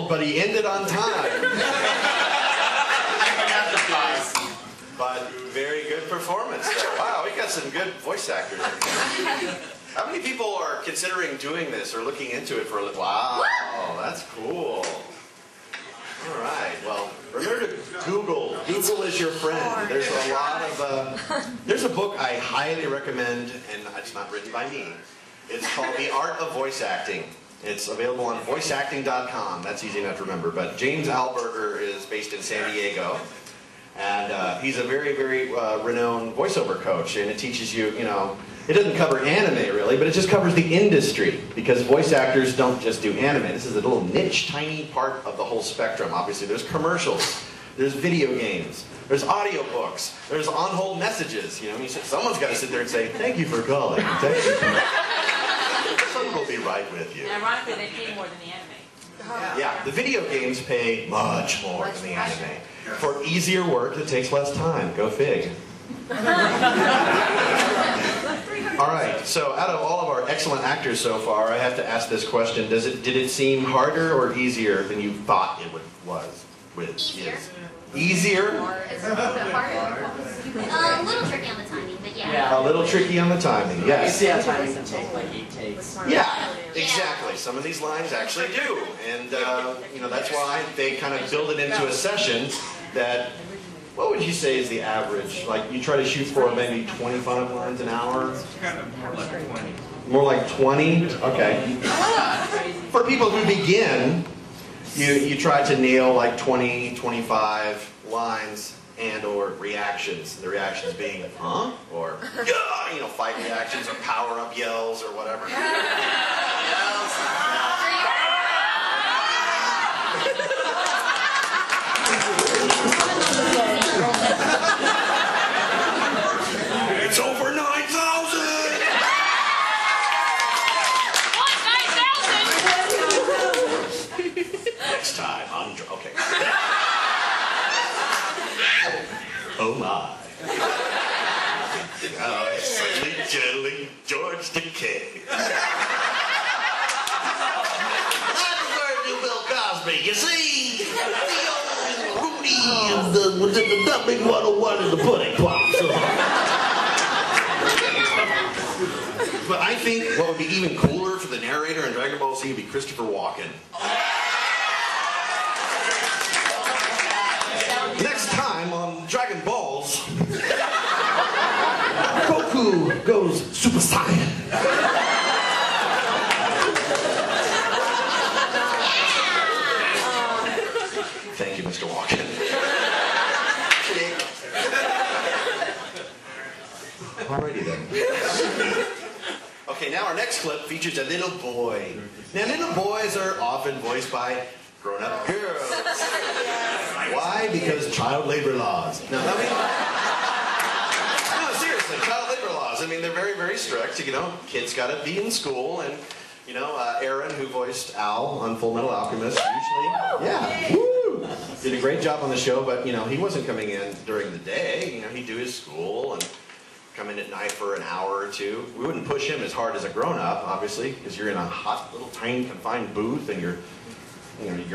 scheduled, but he ended on time. But very good performance there. Wow, we got some good voice actors in here. How many people are considering doing this or looking into it for a little? Wow, that's cool. All right, well, remember to Google. Google is your friend. There's a lot of, there's a book I highly recommend, and it's not written by me. It's called The Art of Voice Acting. It's available on voiceacting.com. That's easy enough to remember. But James Alberger is based in San Diego. And he's a very, very renowned voiceover coach. And it teaches you, you know, it doesn't cover anime really, but it just covers the industry. Because voice actors don't just do anime. This is a little niche, tiny part of the whole spectrum. Obviously, there's commercials, there's video games, there's audiobooks, there's on-hold messages. You know, someone's got to sit there and say, "Thank you for calling. Thank you." Someone will be right with you. And ironically, they pay more than the anime. Yeah, the video games pay much more than the anime. For easier work that takes less time. Go fig. All right, so out of all of our excellent actors so far, I have to ask this question. Did it seem harder or easier than you thought it was? Easier. Easier? A little tricky on the timing, but yeah. A little tricky on the timing, yes. You see how timing can take like 8 takes. Yeah, exactly. Some of these lines actually do. And, you know, that's why they kind of build it into a session that, what would you say is the average? Like, you try to shoot for maybe 25 lines an hour? Kind of more like 20. More like 20? Okay. For people who begin, you try to nail like 20, 25 lines and or reactions. The reactions being, huh? Or, yeah, you know, fight reactions or power-up yells or whatever. It's over 9,000! What? 9,000? Next time, okay. Oh my. Oh, suddenly, gently, George Decay. That's where do Bill Cosby, you see? The old Rudy and the dumping 101 in the pudding pops. But I think what would be even cooler for the narrator in Dragon Ball Z would be Christopher Walken. Next time on Dragon Balls, Goku goes Super Saiyan. Thank you, Mr. Walken. Alrighty then. Okay, now our next clip features a little boy. Now, little boys are often voiced by grown-up girls. Why? Because child labor laws. No, seriously, child labor laws. I mean, they're very, very strict. You know, kids got to be in school, and you know, Aaron, who voiced Al on Full Metal Alchemist, did a great job on the show. But you know, he wasn't coming in during the day. You know, he'd do his school and come in at night for an hour or two. We wouldn't push him as hard as a grown-up, obviously, because you're in a hot, little, tiny, confined booth, and you're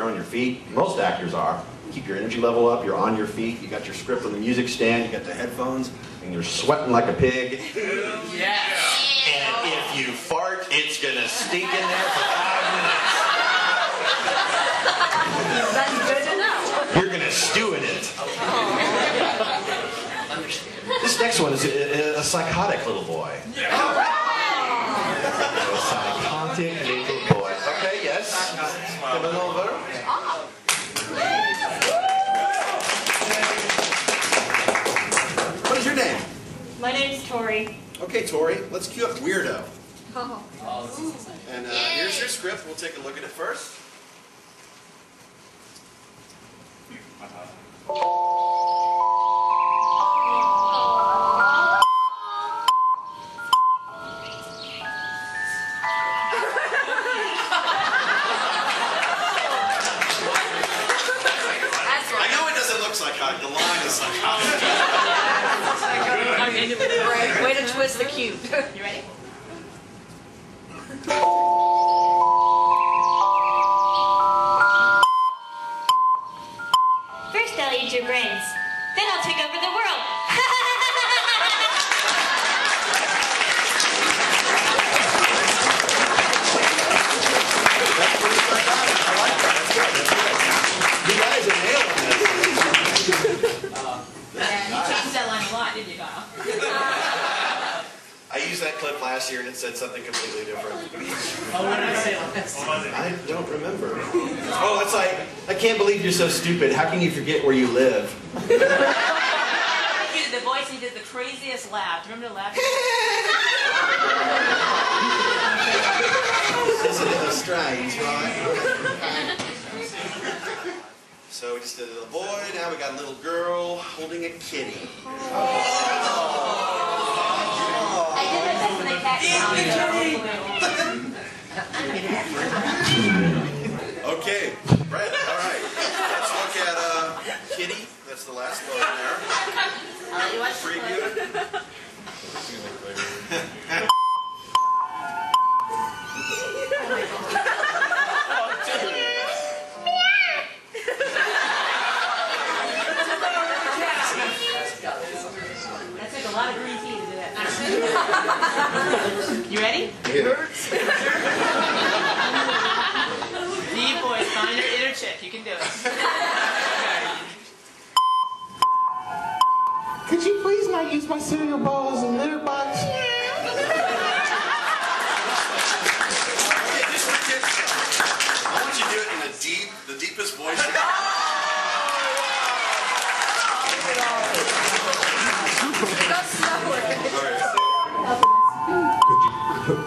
on your feet. Most actors are. Keep your energy level up. You're on your feet. You got your script on the music stand. You got the headphones, and you're sweating like a pig. Yes. And if you fart, it's gonna stink in there for 5 minutes. That's good to know. You're gonna stew in it. This next one is a psychotic little boy. A psychotic little boy. Okay, yes. Come on over. What is your name? My name's Tori. Okay, Tori, let's cue up Weirdo. Oh. And here's your script. We'll take a look at it first. Psychotic. The line is psychotic. Way to twist the cube. You ready? take over the world. That's pretty psychotic. I like that. That's good. That's good. You guys are nailing this. Yeah, you changed that line a lot, didn't you, Kyle? I used that clip last year and it said something completely different. Oh, what did I say last time? I don't remember. Oh, it's like, I can't believe you're so stupid. How can you forget where you live? He did the voice, he did the craziest laugh. Do you remember the laugh? Isn't it strange, right? So we just did a little boy, now we got a little girl holding a kitty. I did my best in the cat Okay, Brett, all right. Let's look at Kitty. That's the last one there. I'll let you watch the Preview it. That took a lot of green tea to do that. You ready? Hurts. Deep voice, find your inner chick. You can do it. Could you please not use my cereal bowl as a litter box? Okay, just for kids. I want you to do it in the deepest voice you can.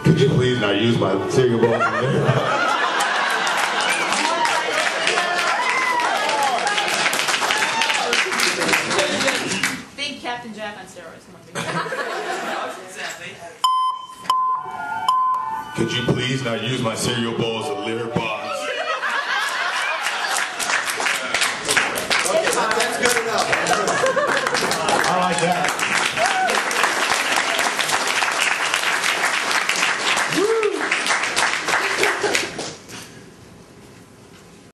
Could you please not use my cereal bowl as a litter box? Big Captain Jack on steroids. Come on. Could you please not use my cereal bowl as a litter box?